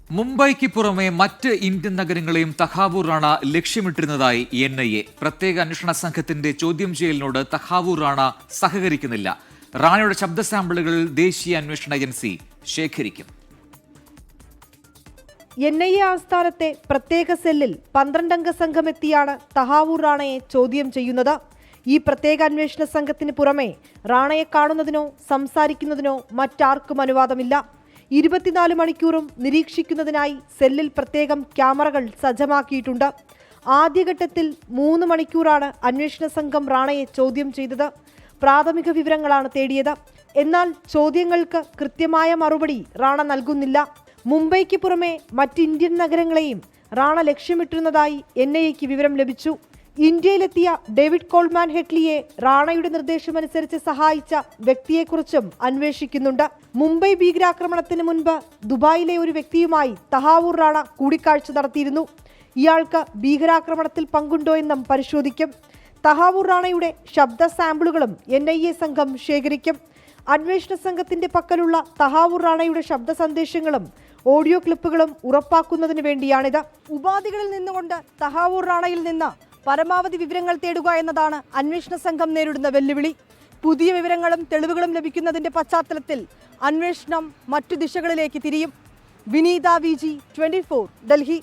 മുംബൈക്ക് പുറമെ മറ്റ് Indian നഗരങ്ങളെയും Tahawwur Rana ലക്ഷ്യമിട്ടിരുന്നതായി NIA. പ്രത്യേക അന്വേഷണ സംഘത്തിന്റെ ചോദ്യം ചെയ്യലിനോട് തഹാവൂർ റാണ സഹകരിക്കുന്നില്ല. റാണയുടെ ശബ്ദ സാമ്പിളുകൾ ദേശീയ അന്വേഷണ ഏജൻസി ശേഖരിക്കും. NIA ആസ്ഥാനത്തെ പ്രത്യേക സെല്ലിൽ 12-അംഗ സംഘമെത്തിയാണ് തഹാവൂർ റാണയെ ചോദ്യം ചെയ്യുന്നത്. ഈ പ്രത്യേക അന്വേഷണ സംഘത്തിന് പുറമെ റാണയെ കാണുന്നതിനോ സംസാരിക്കുന്നതിനോ മറ്റാർക്കും അനുവാദമില്ല. 24 മണിക്കൂറും നിരീക്ഷിക്കുന്നതിനായി സെല്ലിൽ പ്രത്യേകം ക്യാമറകൾ സജ്ജമാക്കിയിട്ടുണ്ട്. ആദ്യഘട്ടത്തിൽ 3 മണിക്കൂറാണ് അന്വേഷണ സംഘം റാണയെ ചോദ്യം ചെയ്തത്. പ്രാഥമിക വിവരങ്ങളാണ് തേടിയത്. എന്നാൽ ചോദ്യങ്ങൾക്ക് കൃത്യമായ മറുപടി റാണ നൽകുന്നില്ല. മുംബൈക്ക് പുറമെ മറ്റ് ഇന്ത്യൻ നഗരങ്ങളെയും റാണ ലക്ഷ്യമിട്ടിരുന്നതായി NIAക്ക് വിവരം ലഭിച്ചു. ഇന്ത്യയിലെത്തിയ ഡേവിഡ് കോൾമാൻ ഹെഡ്ലിയെ റാണയുടെ നിർദ്ദേശമനുസരിച്ച് സഹായിച്ച വ്യക്തിയെക്കുറിച്ചും അന്വേഷിക്കുന്നുണ്ട്. മുംബൈ ഭീകരാക്രമണത്തിന് മുൻപ് ദുബായിലെ ഒരു വ്യക്തിയുമായി തഹാവൂർ റാണ കൂടിക്കാഴ്ച നടത്തിയിരുന്നു. ഇയാൾക്ക് ഭീകരാക്രമണത്തിൽ പങ്കുണ്ടോ എന്നും പരിശോധിക്കും. തഹാവൂർ റാണയുടെ ശബ്ദ സാമ്പിളുകളും NIA സംഘം ശേഖരിക്കും. അന്വേഷണ സംഘത്തിന്റെ പക്കലുള്ള തഹാവൂർ റാണയുടെ ശബ്ദ സന്ദേശങ്ങളും ഓഡിയോ ക്ലിപ്പുകളും ഉറപ്പാക്കുന്നതിന് വേണ്ടിയാണിത്. ഉപാധികളിൽ നിന്നുകൊണ്ട് തഹാവൂർ റാണയിൽ നിന്ന് പരമാവധി വിവരങ്ങൾ തേടുക എന്നതാണ് അന്വേഷണ സംഘം നേരിടുന്ന വെല്ലുവിളി. പുതിയ വിവരങ്ങളും തെളിവുകളും ലഭിക്കുന്നതിന്റെ പശ്ചാത്തലത്തിൽ അന്വേഷണം മറ്റു ദിശകളിലേക്ക് തിരിയും. വിനീത VG, 24, ഡൽഹി.